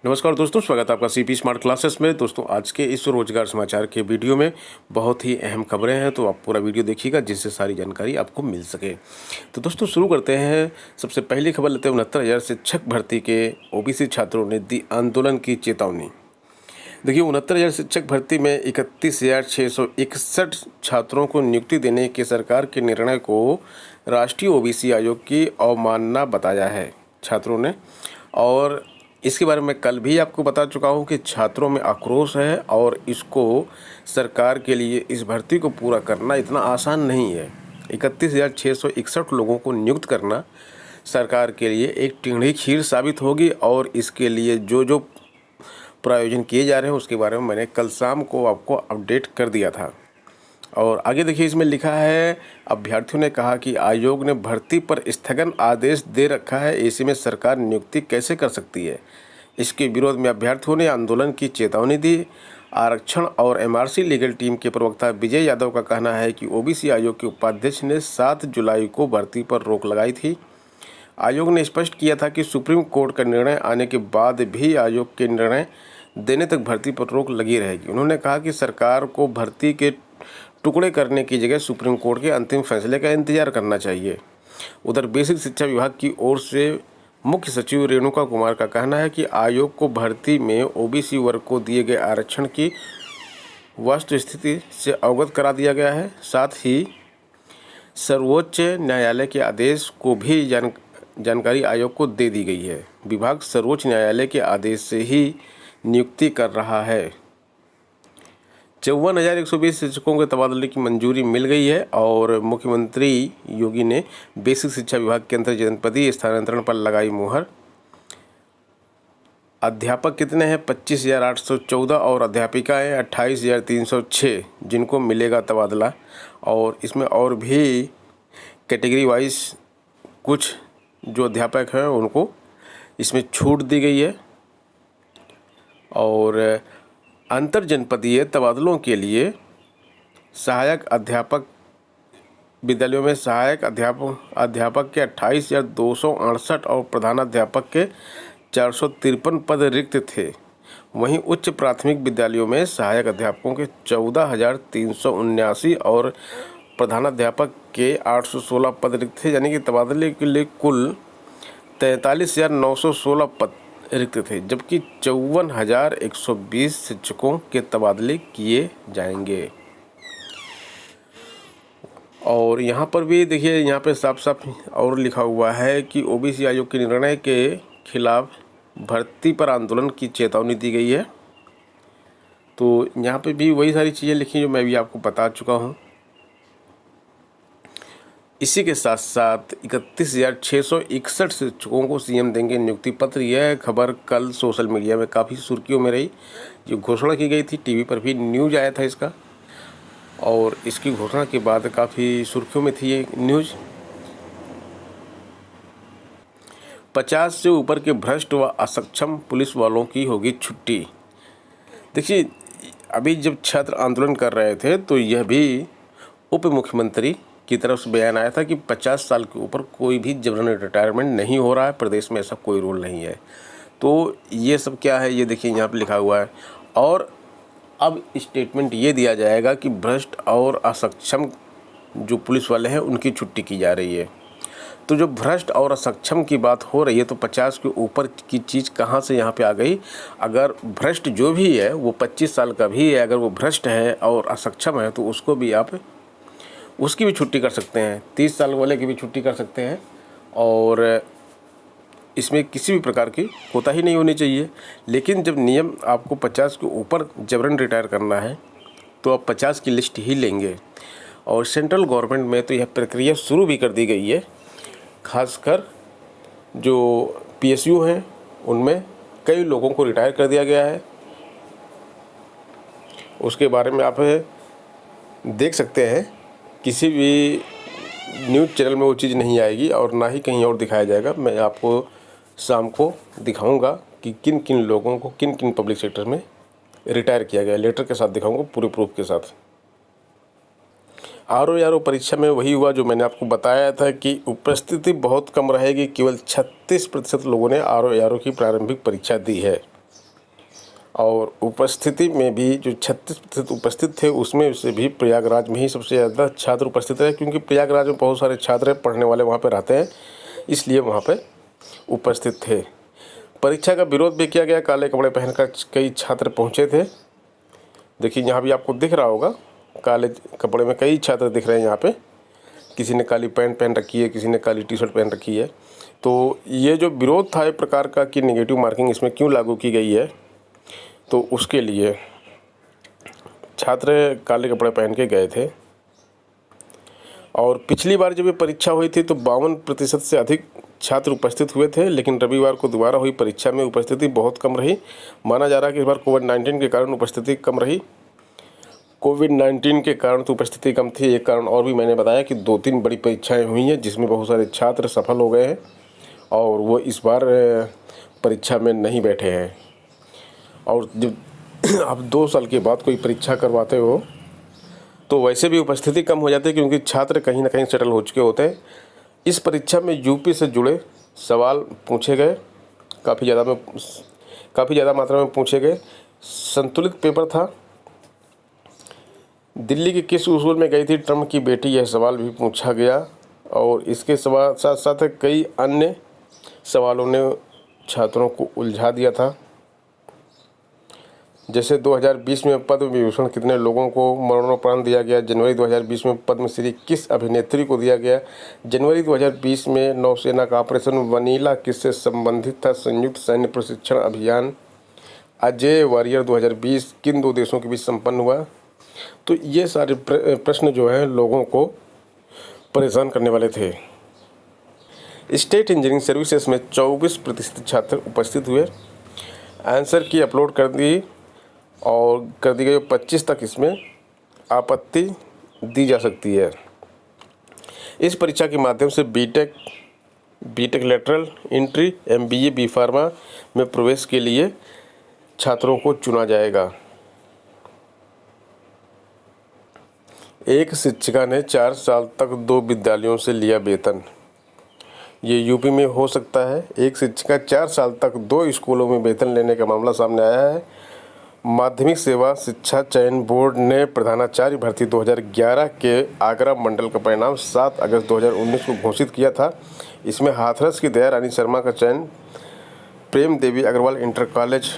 नमस्कार दोस्तों, स्वागत है आपका सीपी स्मार्ट क्लासेस में। दोस्तों, आज के इस रोजगार समाचार के वीडियो में बहुत ही अहम खबरें हैं, तो आप पूरा वीडियो देखिएगा जिससे सारी जानकारी आपको मिल सके। तो दोस्तों, शुरू करते हैं। सबसे पहली खबर लेते हैं। 69,000 शिक्षक भर्ती के ओबीसी छात्रों ने दी आंदोलन की चेतावनी। देखिए, 69,000 शिक्षक भर्ती में 31,661 छात्रों को नियुक्ति देने के सरकार के निर्णय को राष्ट्रीय ओबीसी आयोग की अवमानना बताया है छात्रों ने। और इसके बारे में कल भी आपको बता चुका हूँ कि छात्रों में आक्रोश है और इसको सरकार के लिए इस भर्ती को पूरा करना इतना आसान नहीं है। 31,661 लोगों को नियुक्त करना सरकार के लिए एक टेढ़ी खीर साबित होगी और इसके लिए जो प्रायोजन किए जा रहे हैं उसके बारे में मैंने कल शाम को आपको अपडेट कर दिया था। और आगे देखिए, इसमें लिखा है, अभ्यर्थियों ने कहा कि आयोग ने भर्ती पर स्थगन आदेश दे रखा है, ऐसे में सरकार नियुक्ति कैसे कर सकती है। इसके विरोध में अभ्यर्थियों ने आंदोलन की चेतावनी दी। आरक्षण और एमआरसी लीगल टीम के प्रवक्ता विजय यादव का कहना है कि ओबीसी आयोग के उपाध्यक्ष ने 7 जुलाई को भर्ती पर रोक लगाई थी। आयोग ने स्पष्ट किया था कि सुप्रीम कोर्ट का निर्णय आने के बाद भी आयोग के निर्णय देने तक भर्ती पर रोक लगी रहेगी। उन्होंने कहा कि सरकार को भर्ती के टुकड़े करने की जगह सुप्रीम कोर्ट के अंतिम फैसले का इंतजार करना चाहिए। उधर बेसिक शिक्षा विभाग की ओर से मुख्य सचिव रेणुका कुमार का कहना है कि आयोग को भर्ती में ओबीसी वर्ग को दिए गए आरक्षण की वस्तुस्थिति से अवगत करा दिया गया है। साथ ही सर्वोच्च न्यायालय के आदेश को भी जानकारी आयोग को दे दी गई है। विभाग सर्वोच्च न्यायालय के आदेश से ही नियुक्ति कर रहा है। 54,120 शिक्षकों के तबादले की मंजूरी मिल गई है और मुख्यमंत्री योगी ने बेसिक शिक्षा विभाग के अंतर जनपदीय स्थानांतरण पर लगाई मुहर। अध्यापक कितने हैं? 25,814 और अध्यापिकाएँ 28,306 जिनको मिलेगा तबादला। और इसमें और भी कैटेगरी वाइज कुछ जो अध्यापक हैं उनको इसमें छूट दी गई है। और अंतर जनपदीय तबादलों के लिए सहायक अध्यापक विद्यालयों में सहायक अध्यापक के 28,268 और प्रधानाध्यापक के 453 पद रिक्त थे। वहीं उच्च प्राथमिक विद्यालयों में सहायक अध्यापकों के 14,379 और प्रधानाध्यापक के 816 पद रिक्त थे, यानी कि तबादले के लिए कुल 43,916 पद रिक्त थे, जबकि 54,120 शिक्षकों के तबादले किए जाएंगे। और यहाँ पर भी देखिए, यहाँ पे साफ साफ और लिखा हुआ है कि ओबीसी आयोग के निर्णय के खिलाफ भर्ती पर आंदोलन की चेतावनी दी गई है। तो यहाँ पे भी वही सारी चीज़ें लिखी जो मैं भी आपको बता चुका हूँ। इसी के साथ साथ 31,661 शिक्षकों को सीएम देंगे नियुक्ति पत्र। यह खबर कल सोशल मीडिया में काफ़ी सुर्खियों में रही। जो घोषणा की गई थी, टीवी पर भी न्यूज आया था इसका, और इसकी घोषणा के बाद काफ़ी सुर्खियों में थी ये न्यूज। 50 से ऊपर के भ्रष्ट व असक्षम पुलिस वालों की होगी छुट्टी। देखिए, अभी जब छात्र आंदोलन कर रहे थे तो यह भी उप मुख्यमंत्री की तरफ से बयान आया था कि 50 साल के ऊपर कोई भी जबरन रिटायरमेंट नहीं हो रहा है, प्रदेश में ऐसा कोई रूल नहीं है। तो ये सब क्या है, ये देखिए यहाँ पे लिखा हुआ है। और अब स्टेटमेंट ये दिया जाएगा कि भ्रष्ट और असक्षम जो पुलिस वाले हैं उनकी छुट्टी की जा रही है। तो जो भ्रष्ट और असक्षम की बात हो रही है, तो 50 के ऊपर की चीज़ कहाँ से यहाँ पे आ गई। अगर भ्रष्ट जो भी है वो 25 साल का भी है, अगर वो भ्रष्ट है और असक्षम है तो उसको भी आप उसकी भी छुट्टी कर सकते हैं। 30 साल वाले की भी छुट्टी कर सकते हैं। और इसमें किसी भी प्रकार की कोताही नहीं होनी चाहिए। लेकिन जब नियम आपको 50 के ऊपर जबरन रिटायर करना है तो आप 50 की लिस्ट ही लेंगे। और सेंट्रल गवर्नमेंट में तो यह प्रक्रिया शुरू भी कर दी गई है। खासकर जो पीएसयू हैं उनमें कई लोगों को रिटायर कर दिया गया है। उसके बारे में आप देख सकते हैं, किसी भी न्यूज़ चैनल में वो चीज़ नहीं आएगी और ना ही कहीं और दिखाया जाएगा। मैं आपको शाम को दिखाऊंगा कि किन किन लोगों को किन किन पब्लिक सेक्टर में रिटायर किया गया, लेटर के साथ दिखाऊंगा, पूरे प्रूफ के साथ। आरओ परीक्षा में वही हुआ जो मैंने आपको बताया था कि उपस्थिति बहुत कम रहेगी। केवल 36% लोगों ने आरओ की प्रारंभिक परीक्षा दी है। और उपस्थिति में भी जो 36% उपस्थित थे उसमें से भी प्रयागराज में ही सबसे ज़्यादा छात्र उपस्थित रहे, क्योंकि प्रयागराज में बहुत सारे छात्र पढ़ने वाले वहाँ पर रहते हैं, इसलिए वहाँ पर उपस्थित थे। परीक्षा का विरोध भी किया गया। काले कपड़े पहनकर कई छात्र पहुँचे थे। देखिए यहाँ भी आपको दिख रहा होगा, काले कपड़े में कई छात्र दिख रहे हैं यहाँ पे। किसी ने काली पैंट पहन रखी है, किसी ने काली टी शर्ट पहन रखी है। तो ये जो विरोध था एक प्रकार का कि नेगेटिव मार्किंग इसमें क्यों लागू की गई है, तो उसके लिए छात्र काले कपड़े पहन के गए थे। और पिछली बार जब ये परीक्षा हुई थी तो 52% से अधिक छात्र उपस्थित हुए थे, लेकिन रविवार को दोबारा हुई परीक्षा में उपस्थिति बहुत कम रही। माना जा रहा है कि इस बार कोविड-19 के कारण उपस्थिति कम रही। कोविड-19 के कारण तो उपस्थिति कम थी। एक कारण और भी मैंने बताया कि 2-3 बड़ी परीक्षाएं हुई हैं जिसमें बहुत सारे छात्र सफल हो गए हैं और वो इस बार परीक्षा में नहीं बैठे हैं। और जब आप 2 साल के बाद कोई परीक्षा करवाते हो तो वैसे भी उपस्थिति कम हो जाती है, क्योंकि छात्र कहीं ना कहीं सेटल हो चुके होते हैं। इस परीक्षा में यूपी से जुड़े सवाल पूछे गए, काफ़ी ज़्यादा मात्रा में पूछे गए। संतुलित पेपर था। दिल्ली के किस स्कूल में गई थी ट्रम्प की बेटी, यह सवाल भी पूछा गया। और इसके साथ साथ कई अन्य सवालों ने छात्रों को उलझा दिया था। जैसे 2020 में पद्म विभूषण कितने लोगों को मरणोपरांत दिया गया, जनवरी 2020 में पद्मश्री किस अभिनेत्री को दिया गया, जनवरी 2020 में नौसेना का ऑपरेशन वनीला किससे संबंधित था, संयुक्त सैन्य प्रशिक्षण अभियान अजय वॉरियर 2020 किन 2 देशों के बीच संपन्न हुआ। तो ये सारे प्रश्न जो हैं लोगों को परेशान करने वाले थे। स्टेट इंजीनियरिंग सर्विसेज में 24% छात्र उपस्थित हुए। आंसर की अपलोड कर दी और कर दी गई 25 तक इसमें आपत्ति दी जा सकती है। इस परीक्षा के माध्यम से BTech lateral entry, MBA, B pharma में प्रवेश के लिए छात्रों को चुना जाएगा। एक शिक्षिका ने 4 साल तक 2 विद्यालयों से लिया वेतन। ये यूपी में हो सकता है। एक शिक्षिका 4 साल तक 2 स्कूलों में वेतन लेने का मामला सामने आया है। माध्यमिक सेवा शिक्षा चयन बोर्ड ने प्रधानाचार्य भर्ती 2011 के आगरा मंडल का परिणाम 7 अगस्त 2019 को घोषित किया था। इसमें हाथरस की दया रानी शर्मा का चयन प्रेम देवी अग्रवाल इंटर कॉलेज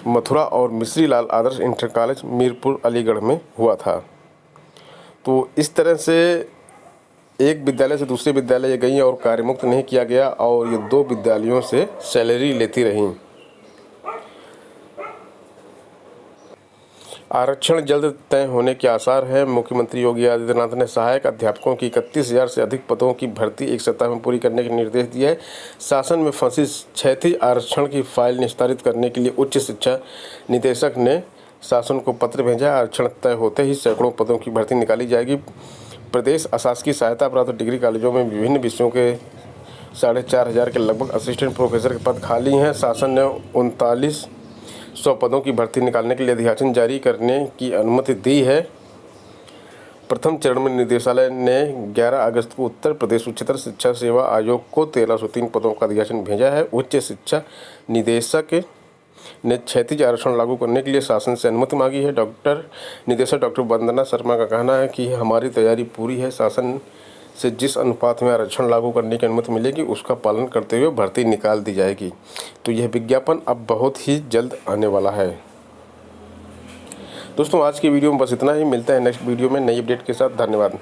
मथुरा और मिश्री लाल आदर्श इंटर कॉलेज मीरपुर अलीगढ़ में हुआ था। तो इस तरह से एक विद्यालय से दूसरे विद्यालय गई और कार्यमुक्त नहीं किया गया और ये 2 विद्यालयों से सैलरी लेती रहीं। आरक्षण जल्द तय होने के आसार हैं। मुख्यमंत्री योगी आदित्यनाथ ने सहायक अध्यापकों की 31,000 से अधिक पदों की भर्ती 1 सप्ताह में पूरी करने के निर्देश दिए हैं। शासन में फंसी क्षैतिज आरक्षण की फाइल निस्तारित करने के लिए उच्च शिक्षा निदेशक ने शासन को पत्र भेजा। आरक्षण तय होते ही सैकड़ों पदों की भर्ती निकाली जाएगी। प्रदेश अशासकीय सहायता प्राप्त डिग्री कॉलेजों में विभिन्न विषयों के 4,500 के लगभग असिस्टेंट प्रोफेसर के पद खाली हैं। शासन ने 3900 पदों की भर्ती निकालने के लिए अधिसूचना जारी करने की अनुमति दी है। प्रथम चरण में निदेशालय ने 11 अगस्त को उत्तर प्रदेश उच्चतर शिक्षा सेवा आयोग को 1303 पदों का अधिसूचना भेजा है। उच्च शिक्षा निदेशक ने क्षैतिज आरक्षण लागू करने के लिए शासन से अनुमति मांगी है। निदेशक डॉक्टर वंदना शर्मा का कहना है कि हमारी तैयारी पूरी है। शासन से जिस अनुपात में आरक्षण लागू करने की अनुमति मिलेगी उसका पालन करते हुए भर्ती निकाल दी जाएगी। तो यह विज्ञापन अब बहुत ही जल्द आने वाला है। दोस्तों आज की वीडियो में बस इतना ही। मिलते हैं नेक्स्ट वीडियो में नई अपडेट के साथ। धन्यवाद।